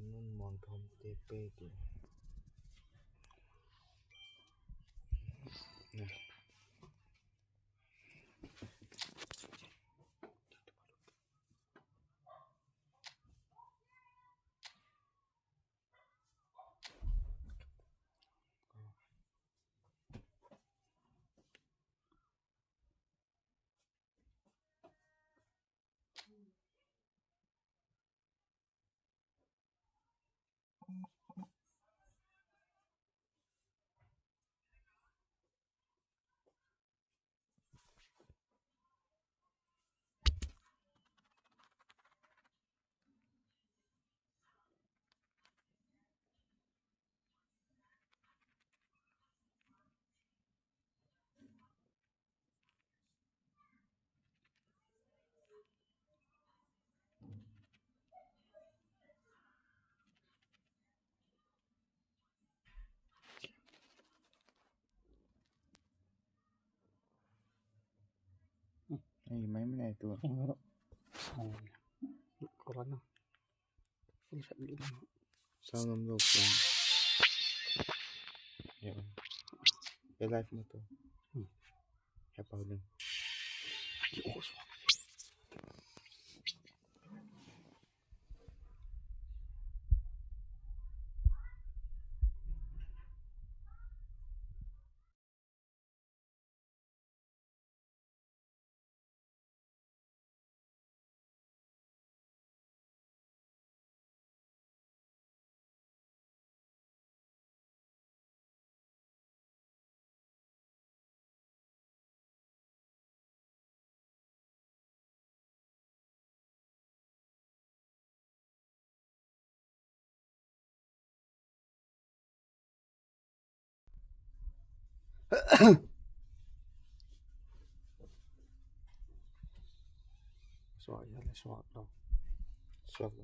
nun mong thom TP ti. Nah. Ay, may mana itu. Corona. Sound ng phone. Ya. Live mo to. Hapaw lang. Swag daw. Swag.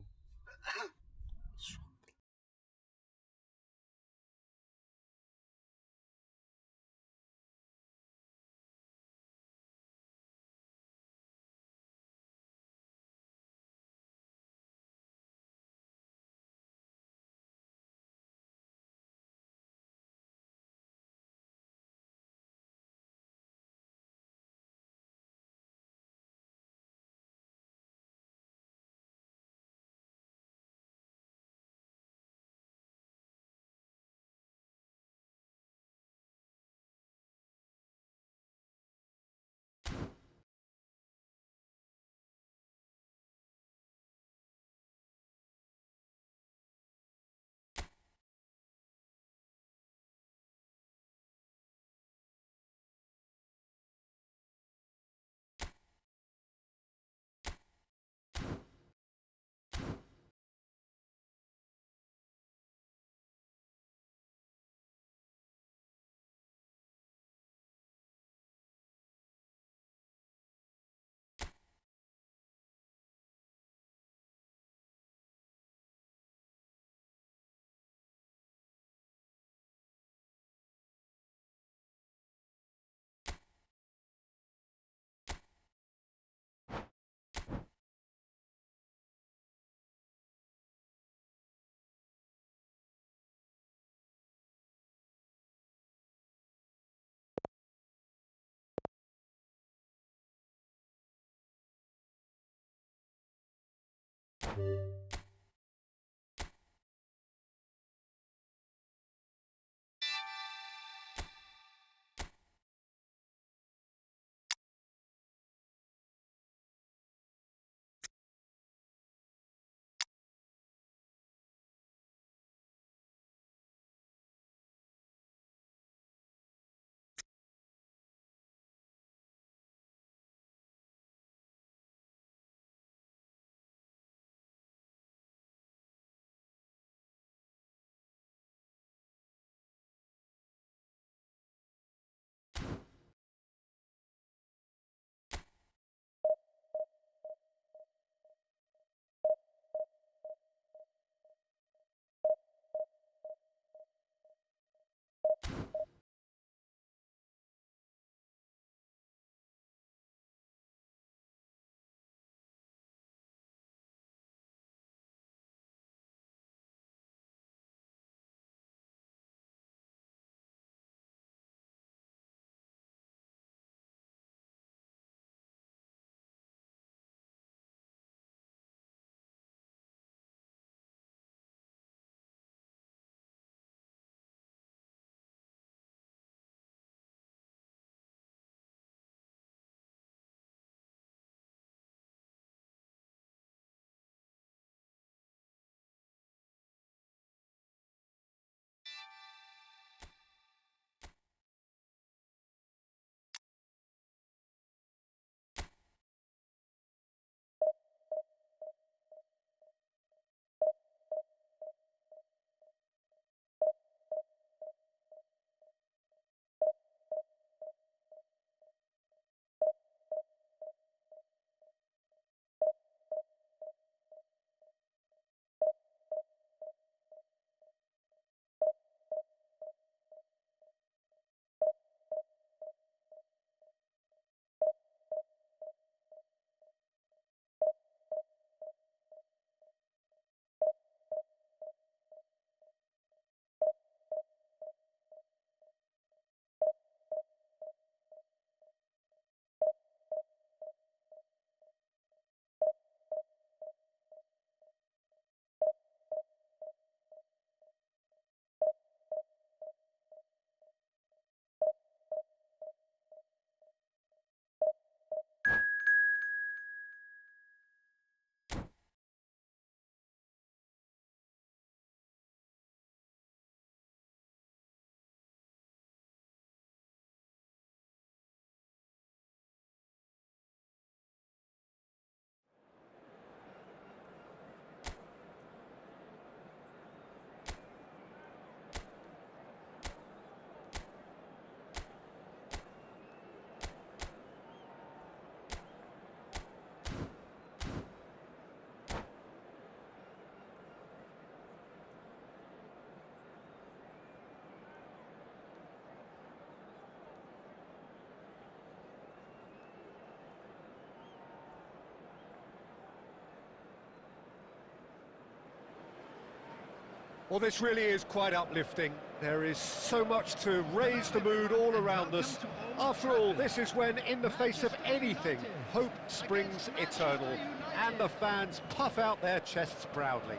Well, this really is quite uplifting. There is so much to raise the mood all around us. After all, this is when, in the face of anything, hope springs eternal, and the fans puff out their chests proudly.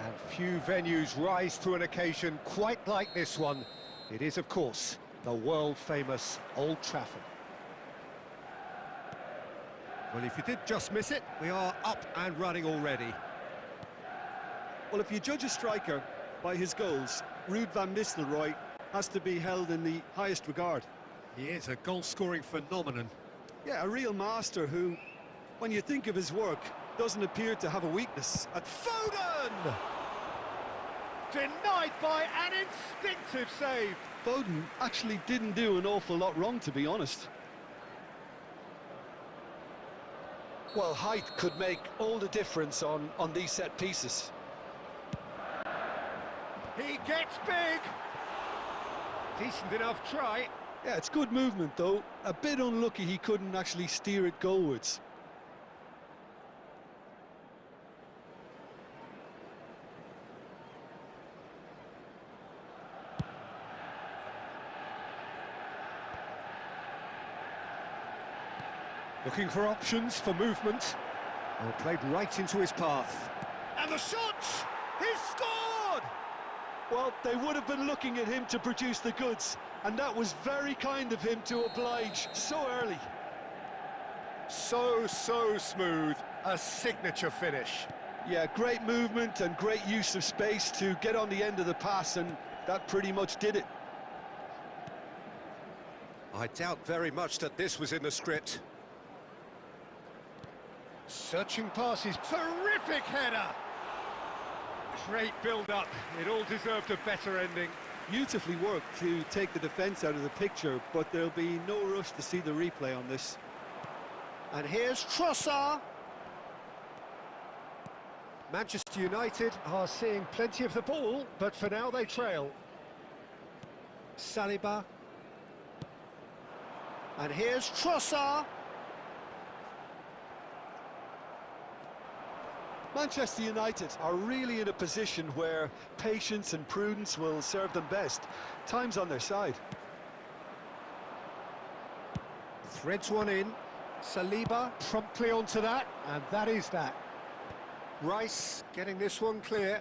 And few venues rise to an occasion quite like this one. It is, of course, the world-famous Old Trafford. Well, if you did just miss it, we are up and running already. Well, if you judge a striker by his goals, Ruud van Nistelrooy has to be held in the highest regard. He is a goal-scoring phenomenon. Yeah, a real master who, when you think of his work, doesn't appear to have a weakness. And Foden! Denied by an instinctive save. Foden actually didn't do an awful lot wrong, to be honest. Well, height could make all the difference on these set pieces. He gets big. Decent enough try. Yeah, it's good movement, though. A bit unlucky he couldn't actually steer it goalwards. Looking for options for movement. Oh, played right into his path. And the shot! He's scored! Well, they would have been looking at him to produce the goods, and that was very kind of him to oblige so early. So smooth. A signature finish. Yeah, great movement and great use of space to get on the end of the pass, and that pretty much did it. I doubt very much that this was in the script. Searching passes, terrific header! Great build-up, it all deserved a better ending. Beautifully worked to take the defence out of the picture, but there'll be no rush to see the replay on this. And here's Trossard. Manchester United are seeing plenty of the ball, but for now they trail. Saliba. And here's Trossard. Manchester United are really in a position where patience and prudence will serve them best. Time's on their side. Threads one in. Saliba promptly onto that, and that is that. Rice getting this one clear.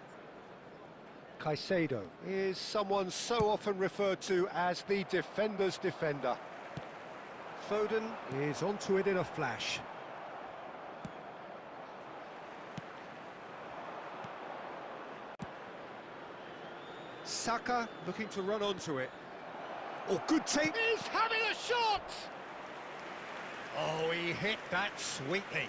Caicedo is someone so often referred to as the defender's defender. Foden is onto it in a flash. Saka looking to run onto it. Oh, good take. He's having a shot! Oh, he hit that sweetly.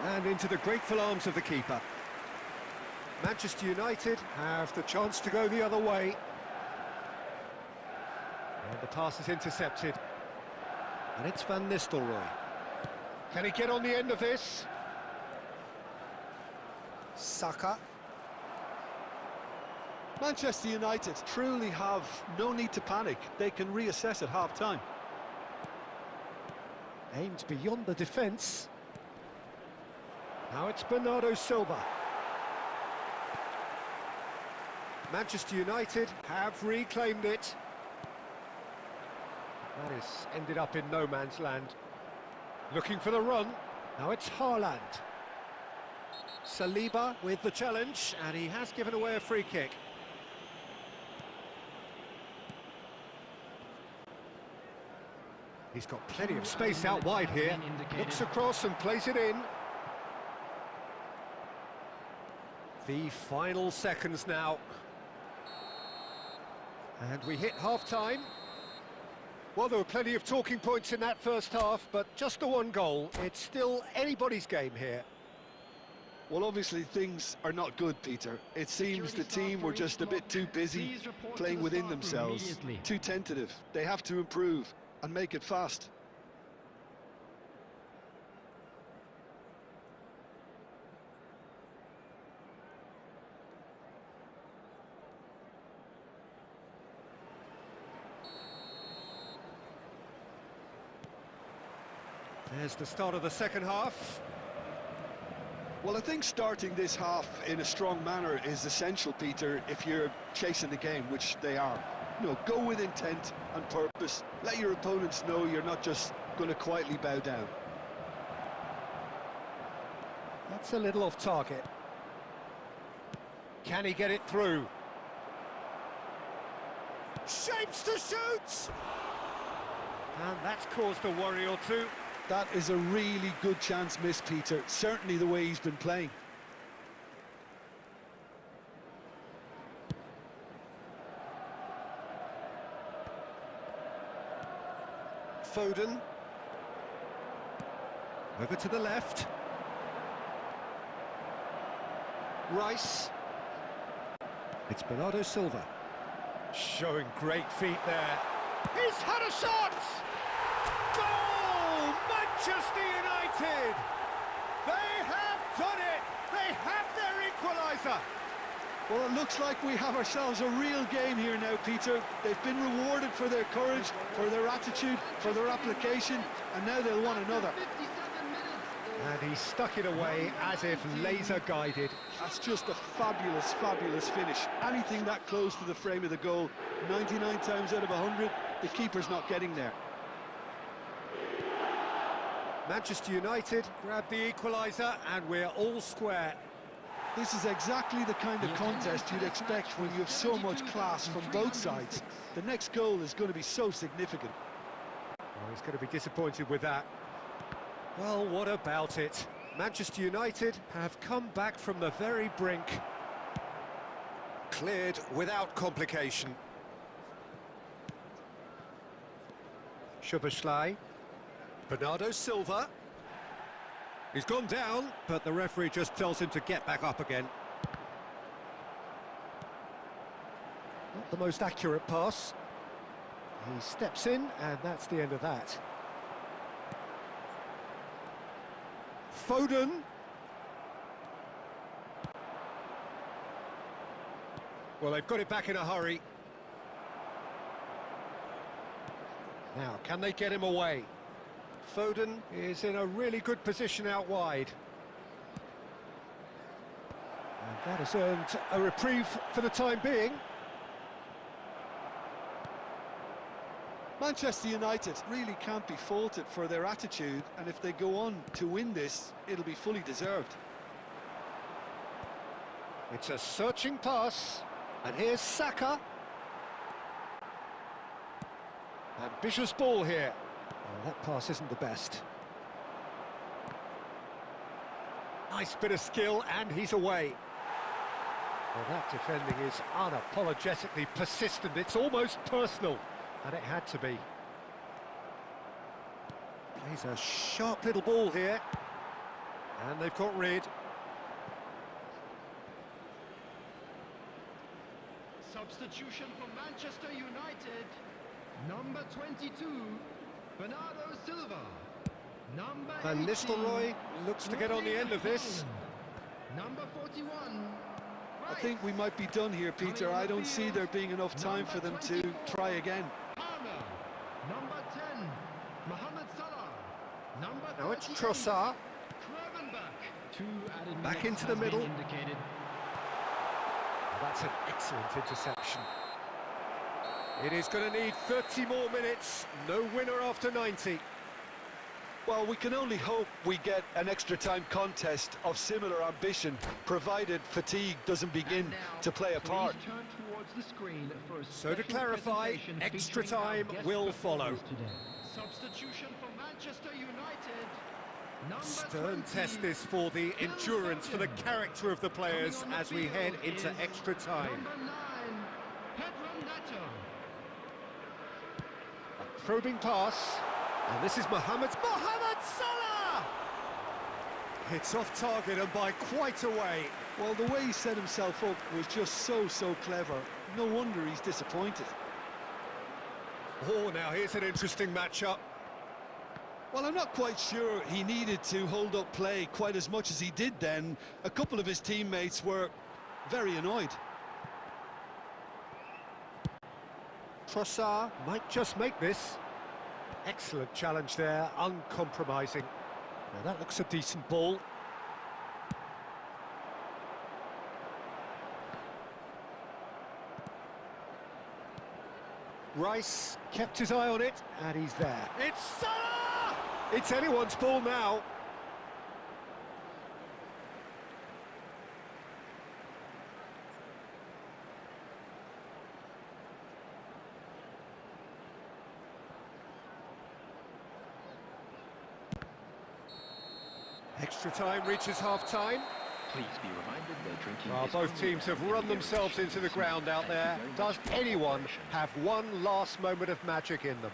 And into the grateful arms of the keeper. Manchester United have the chance to go the other way. And the pass is intercepted. And it's Van Nistelrooy. Can he get on the end of this? Saka. Manchester United truly have no need to panic. They can reassess at half-time. Aimed beyond the defence. Now it's Bernardo Silva. Manchester United have reclaimed it. That is ended up in no man's land. Looking for the run. Now it's Haaland. Saliba with the challenge, and he has given away a free kick. He's got plenty of space out wide here. Looks across and plays it in. The final seconds now. And we hit half-time. Well, there were plenty of talking points in that first half, but just the one goal. It's still anybody's game here. Well, obviously things are not good, Peter. It seems the team were just a bit too busy playing within themselves, too tentative. They have to improve and make it fast. There's the start of the second half. Well, I think starting this half in a strong manner is essential, Peter, if you're chasing the game, which they are. You know, go with intent and purpose. Let your opponents know you're not just going to quietly bow down. That's a little off target. Can he get it through? Shapes to shoot! And that's caused a worry or two. That is a really good chance missed, Peter. Certainly the way he's been playing. Foden. Over to the left. Rice. It's Bernardo Silva. Showing great feet there. He's had a shot! Goal! Manchester United! They have done it! They have their equaliser! Well, it looks like we have ourselves a real game here now, Peter. They've been rewarded for their courage, for their attitude, for their application, and now they'll want another. And he stuck it away as if laser-guided. That's just a fabulous, fabulous finish. Anything that close to the frame of the goal, 99 times out of 100, the keeper's not getting there. Manchester United grab the equaliser, and we're all square. This is exactly the kind of contest you'd expect when you have so much class from both sides. The next goal is going to be so significant. Oh, he's going to be disappointed with that. Well, what about it? Manchester United have come back from the very brink. Cleared without complication. Szoboszlai. Bernardo Silva. He's gone down, but the referee just tells him to get back up again. Not the most accurate pass. He steps in, and that's the end of that. Foden. Well, they've got it back in a hurry. Now, can they get him away? Foden is in a really good position out wide. And that has earned a reprieve for the time being. Manchester United really can't be faulted for their attitude, and if they go on to win this, it'll be fully deserved. It's a searching pass, and here's Saka. Ambitious ball here. Oh, that pass isn't the best. Nice bit of skill, and he's away. Well, that defending is unapologetically persistent. It's almost personal. And it had to be. He's a sharp little ball here. And they've got rid. Substitution for Manchester United. Number 22, Bernardo Silva. Number Van 18, Nistelrooy looks to get on the end of this. Number 41. I think we might be done here, Peter. I don't see there being enough time for them to try again. Number 10, Mohamed Salah. Number Now it's 38, Trossard. Gravenberch. Back into the middle. That's an excellent interception. It is going to need 30 more minutes. No winner after 90. Well, we can only hope we get an extra time contest of similar ambition, provided fatigue doesn't begin to play a part. So to clarify, extra time will follow. Substitution for Manchester United. Stern test this for the endurance, for the character of the players as we head into extra time. Number 9, Pedro Neto. A probing pass, and this is Mohamed Salah! It's off target and by quite a way. Well, the way he set himself up was just so clever. No wonder he's disappointed. Oh, now here's an interesting matchup. Well, I'm not quite sure he needed to hold up play quite as much as he did then. A couple of his teammates were very annoyed. Trossard might just make this. Excellent challenge there, uncompromising. Now that looks a decent ball. Rice kept his eye on it, and he's there. It's Salah! It's anyone's ball now. Extra time reaches half-time. Please be reminded that drinking Well, is both only teams have allowed run in the themselves area into the restricted ground out zone. there. Thank you very Does much for your anyone cooperation. have one last moment of magic in them?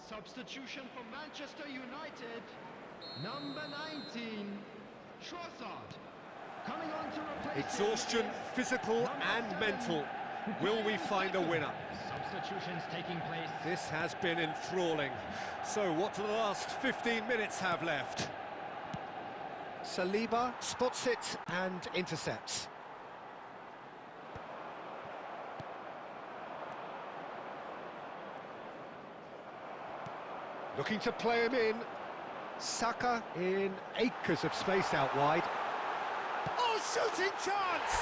Substitution for Manchester United. Number 19, Trossard. Coming on to replace Exhaustion, him is physical number and 7, mental. Will we find a winner? Substitutions taking place. This has been enthralling. So what do the last 15 minutes have left? Saliba spots it and intercepts. Looking to play him in. Saka in acres of space out wide. Oh, shooting chance!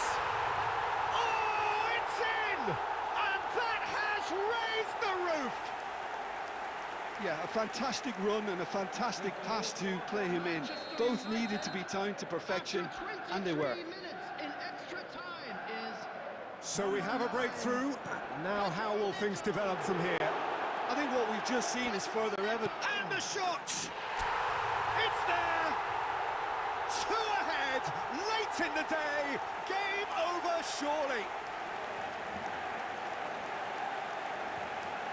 Oh, it's in! And that has raised the roof! Yeah, a fantastic run and a fantastic pass to play him in. Both needed to be timed to perfection, and they were. Minutes in extra time is So we have a breakthrough. Now how will things develop from here? I think what we've just seen is further evidence. And the shot! It's there! Two ahead, late in the day. Game over, surely.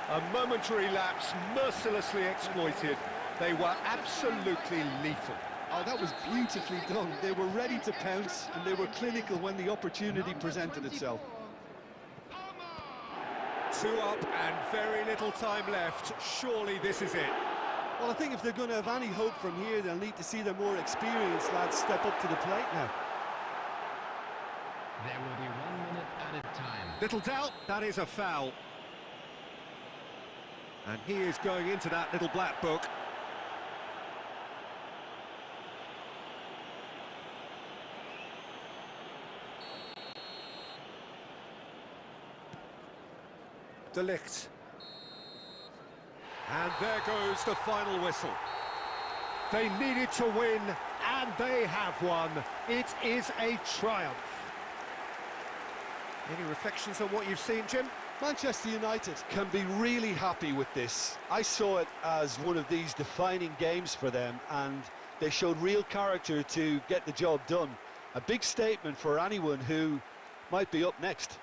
A momentary lapse, mercilessly exploited. They were absolutely lethal. Oh, that was beautifully done. They were ready to pounce, and they were clinical when the opportunity presented itself. Two up and very little time left. Surely this is it. Well, I think if they're going to have any hope from here, they'll need to see their more experienced lads step up to the plate now. there will be 1 minute added time. Little doubt, that is a foul. And he is going into that little black book. De Ligt. And there goes the final whistle. They needed to win, and they have won. It is a triumph. Any reflections on what you've seen, Jim? Manchester United can be really happy with this. I saw it as one of these defining games for them, and they showed real character to get the job done. A big statement for anyone who might be up next.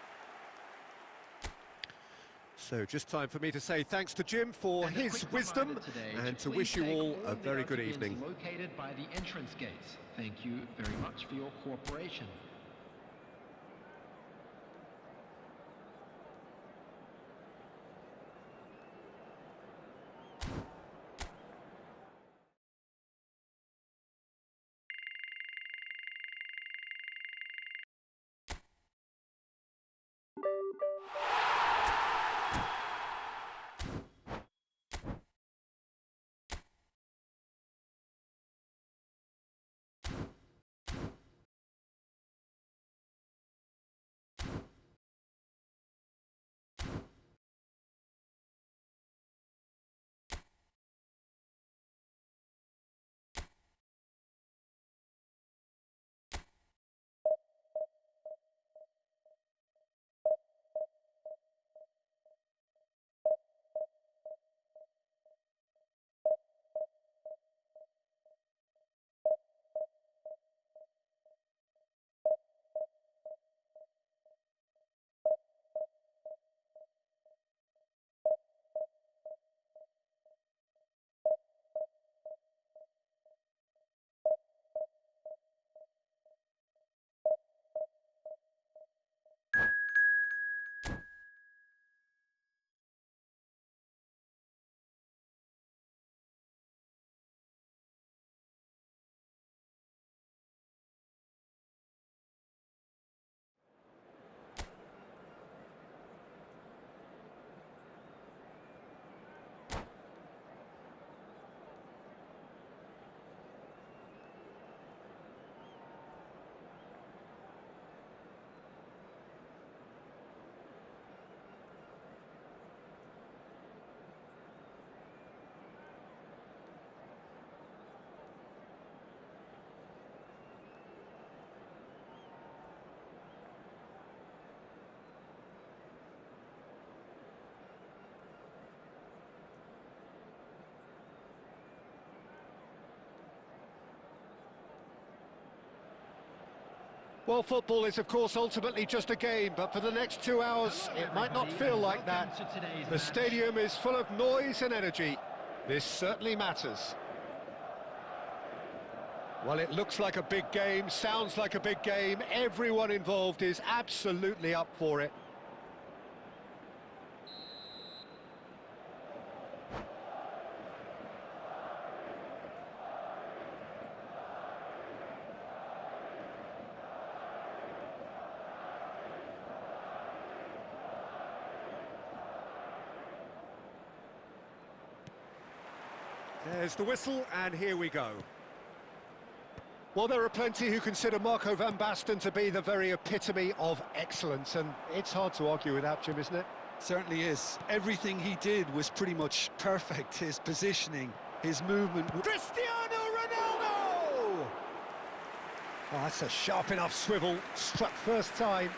So just time for me to say thanks to Jim for And a his quick wisdom reminder today and to please wish you take all a the very good other bins evening. located by the entrance gates. Thank you very much for your cooperation. Well, football is, of course, ultimately just a game, but for the next 2 hours, it might not feel like that. The stadium is full of noise and energy. This certainly matters. Well, it looks like a big game, sounds like a big game. Everyone involved is absolutely up for it. There's the whistle, and here we go. Well, there are plenty who consider Marco van Basten to be the very epitome of excellence, and it's hard to argue with that, Jim, isn't it? Certainly is. Everything he did was pretty much perfect. His positioning, his movement. Cristiano Ronaldo! Oh, that's a sharp enough swivel, struck first time.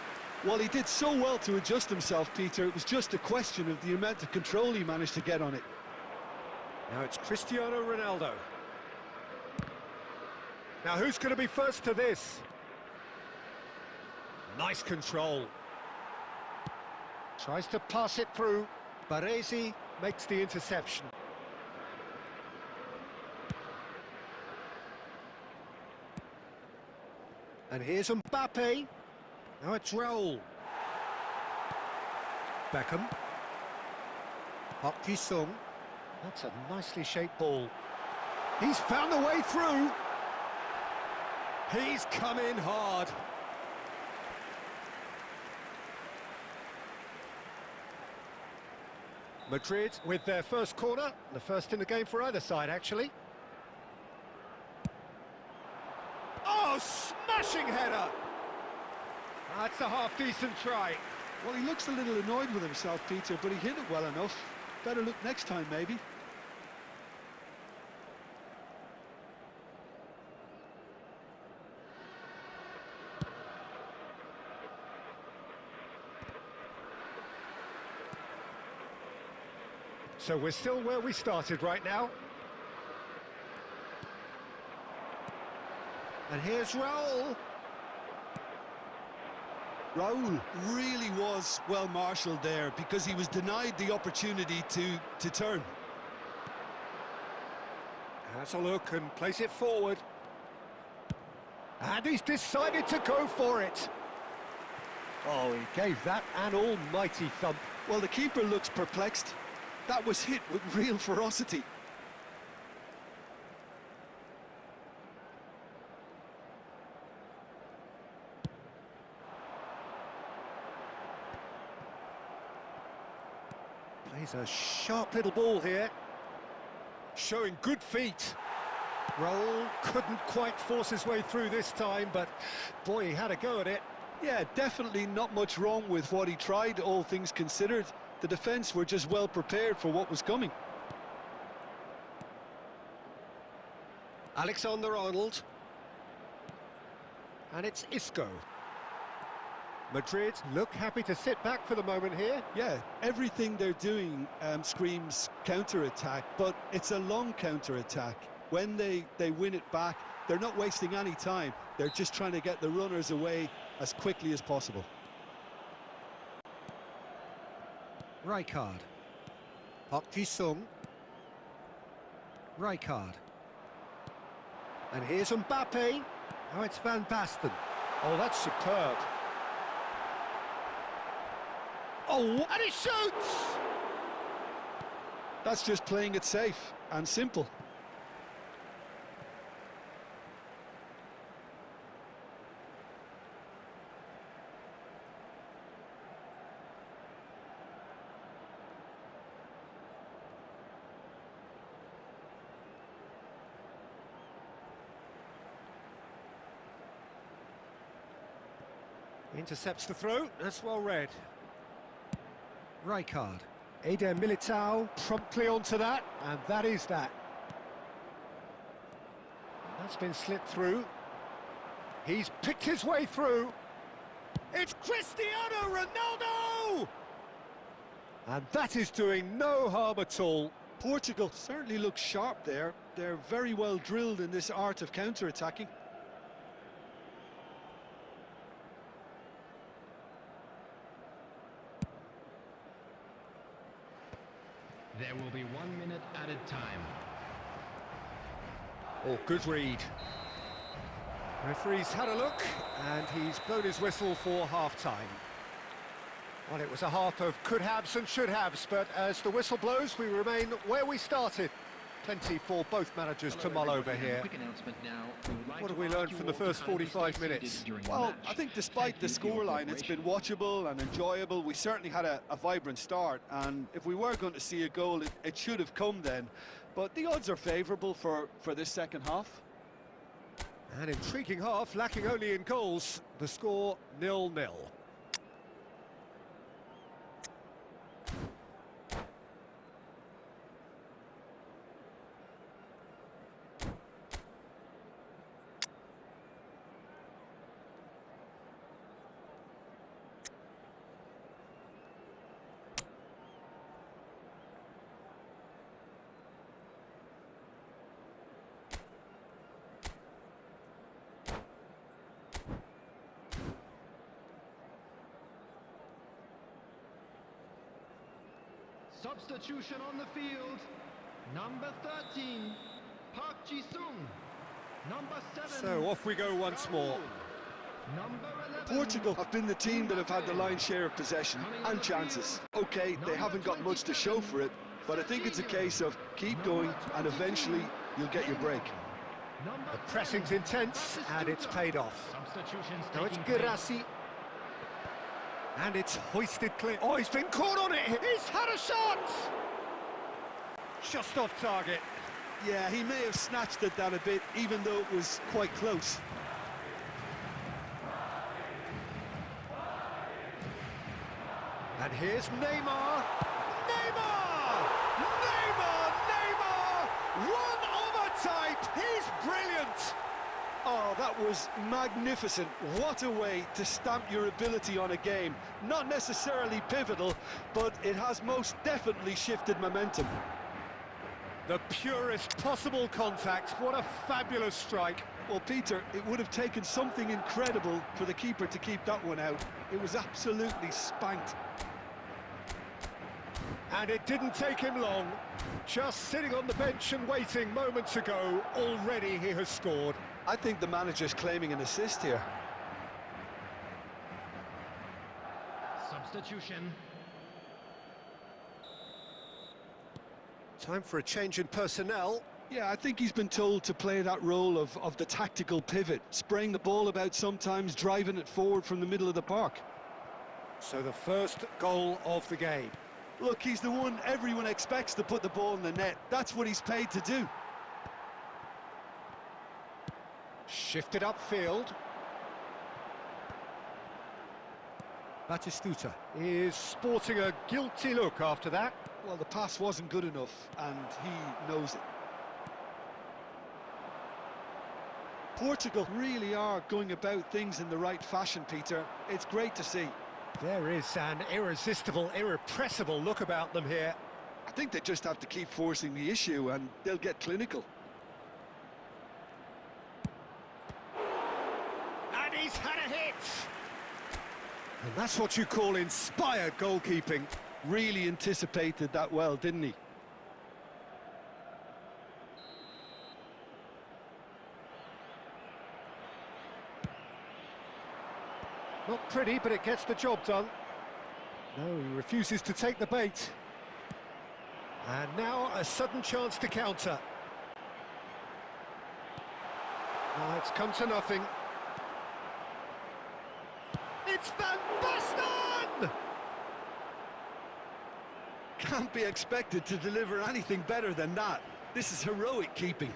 Well, he did so well to adjust himself, Peter. It was just a question of the amount of control he managed to get on it. Now it's Cristiano Ronaldo. Now who's going to be first to this? Nice control. Tries to pass it through. Baresi makes the interception. And here's Mbappe. Now it's Raul. Beckham. Park Ji-sung. That's a nicely shaped ball. He's found the way through. He's come in hard. Madrid with their first corner, the first in the game for either side, actually. Oh, smashing header! That's a half-decent try. Well, he looks a little annoyed with himself, Peter, but he hit it well enough. Better look next time, maybe. So we're still where we started right now. And here's Raul. Raul really was well marshalled there because he was denied the opportunity to turn. Has a look and plays it forward. And he's decided to go for it. Oh, he gave that an almighty thump. Well, the keeper looks perplexed. That was hit with real ferocity. Plays a sharp little ball here. Showing good feet. Raul couldn't quite force his way through this time, but boy, he had a go at it. Yeah, definitely not much wrong with what he tried, all things considered. The defence were just well prepared for what was coming. Alexander-Arnold. And it's Isco. Madrid look happy to sit back for the moment here. Yeah, everything they're doing screams counter-attack, but it's a long counter-attack. When they win it back, they're not wasting any time. They're just trying to get the runners away as quickly as possible. Rijkaard. Park Ji-sung. Rijkaard. And here's Mbappe. Now it's Van Basten. Oh, that's superb. Oh, and he shoots! That's just playing it safe and simple. Intercepts the throw, that's well read. Rijkaard. Eder Militao promptly onto that, and that is that. That's been slipped through. He's picked his way through. It's Cristiano Ronaldo! And that is doing no harm at all. Portugal certainly looks sharp there. They're very well drilled in this art of counter-attacking. There will be 1 minute added time. Oh, good read. Referee's had a look, and he's blown his whistle for half-time. Well, it was a half of could-haves and should-haves, but as the whistle blows, we remain where we started. Plenty for both managers to mull over here. Quick announcement now. What have we learned from the first 45 minutes? Well, I think despite the scoreline, it's been watchable and enjoyable. We certainly had a vibrant start, and if we were going to see a goal, it should have come then. But the odds are favourable for this second half. An intriguing half, lacking only in goals. The score 0-0. Substitution on the field. Number 13, Park Ji-sung. Number 7. So off we go once more. Number 11. Portugal have been the team that have had the lion's share of possession and chances. Okay, they haven't got much to show for it, but I think it's a case of keep going and eventually you'll get your break. The pressing's intense and it's paid off. Now it's Girassi. And it's hoisted clear. Oh, he's been caught on it! He's had a shot! Just off target. Yeah, he may have snatched at that a bit, even though it was quite close. And here's Neymar. Neymar! Neymar! Neymar! One of a type! He's brilliant! Oh, that was magnificent. What a way to stamp your ability on a game. Not necessarily pivotal, but it has most definitely shifted momentum. The purest possible contact. What a fabulous strike. Well, Peter, it would have taken something incredible for the keeper to keep that one out. It was absolutely spanked. And it didn't take him long. Just sitting on the bench and waiting moments ago, already he has scored. I think the manager's claiming an assist here. Substitution. Time for a change in personnel. Yeah, I think he's been told to play that role of the tactical pivot, spraying the ball about sometimes, driving it forward from the middle of the park. So the first goal of the game. Look, he's the one everyone expects to put the ball in the net. That's what he's paid to do. Shifted upfield. Batistuta is sporting a guilty look after that. Well, the pass wasn't good enough, and he knows it. Portugal really are going about things in the right fashion, Peter. It's great to see. There is an irresistible, irrepressible look about them here. I think they just have to keep forcing the issue, and they'll get clinical. And he's had a hit! And that's what you call inspired goalkeeping. Really anticipated that well, didn't he? Not pretty, but it gets the job done. No, he refuses to take the bait. And now a sudden chance to counter. Oh, it's come to nothing. It's Van Basten! Can't be expected to deliver anything better than that. This is heroic keeping.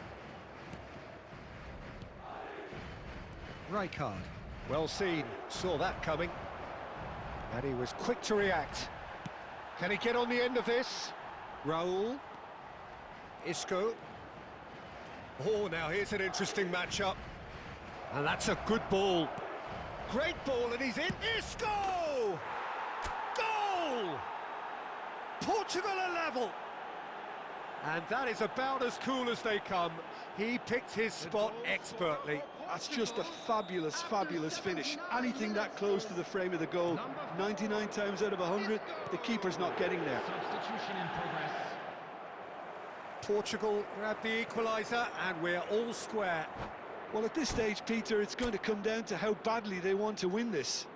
Rijkaard, well seen, saw that coming. And he was quick to react. Can he get on the end of this? Raul. Isco. Oh, now here's an interesting matchup. And that's a good ball. Great ball, and he's in. Isco! Goal! Portugal are level. And that is about as cool as they come. He picked his spot expertly. That's just a fabulous, fabulous finish. Anything that close to the frame of the goal, 99 times out of 100, the keeper's not getting there. Substitution in progress. Portugal grab the equaliser, and we're all square. Well, at this stage, Peter, it's going to come down to how badly they want to win this.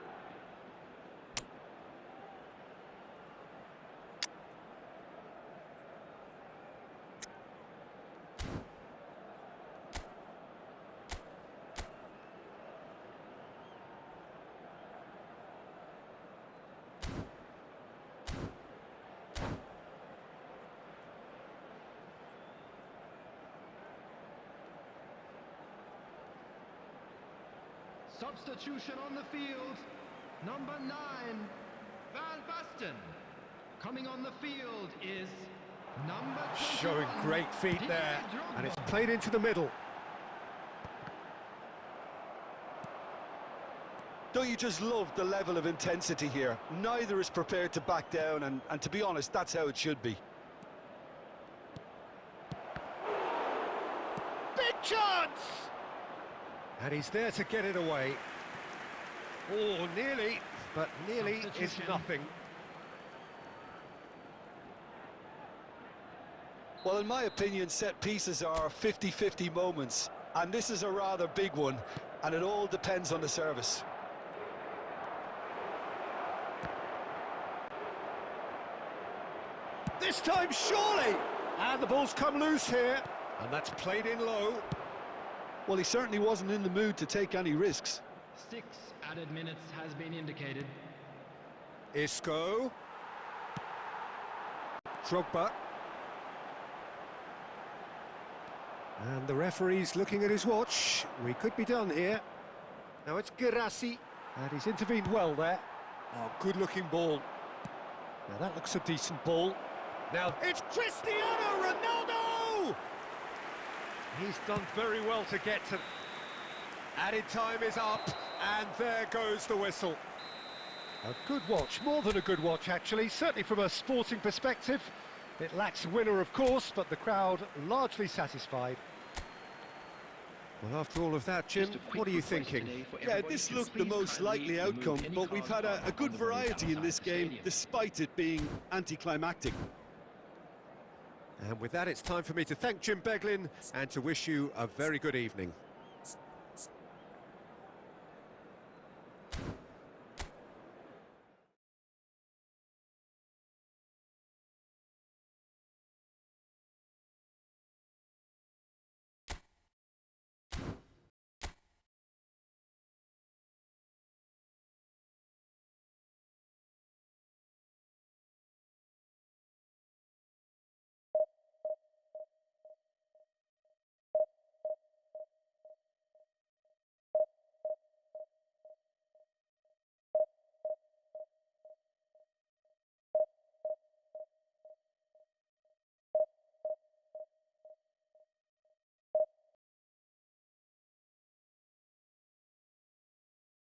Substitution on the field. Number 9, Van Basten. Coming on the field is number 21. Showing great feet there, and it's played into the middle. Don't you just love the level of intensity here? Neither is prepared to back down, and to be honest, that's how it should be. Big chance! And he's there to get it away. Oh, nearly, but nearly is nothing. Well, in my opinion, set pieces are 50-50 moments, and this is a rather big one, and it all depends on the service. This time, surely! And the ball's come loose here, and that's played in low. Well, he certainly wasn't in the mood to take any risks. 6 added minutes has been indicated. Isco. Drogba. And the referee's looking at his watch. We could be done here. Now it's Girassi, and he's intervened well there. Oh, good-looking ball. Now that looks a decent ball. Now it's Cristiano Ronaldo! He's done very well to get to... Added time is up, and there goes the whistle. A good watch, more than a good watch actually, certainly from a sporting perspective. It lacks a winner, of course, but the crowd largely satisfied. Well, after all of that, Jim, what are you thinking? Yeah, this looked the most likely outcome, but we've had a good variety in this game, despite it being anticlimactic. And with that, it's time for me to thank Jim Beglin and to wish you a very good evening.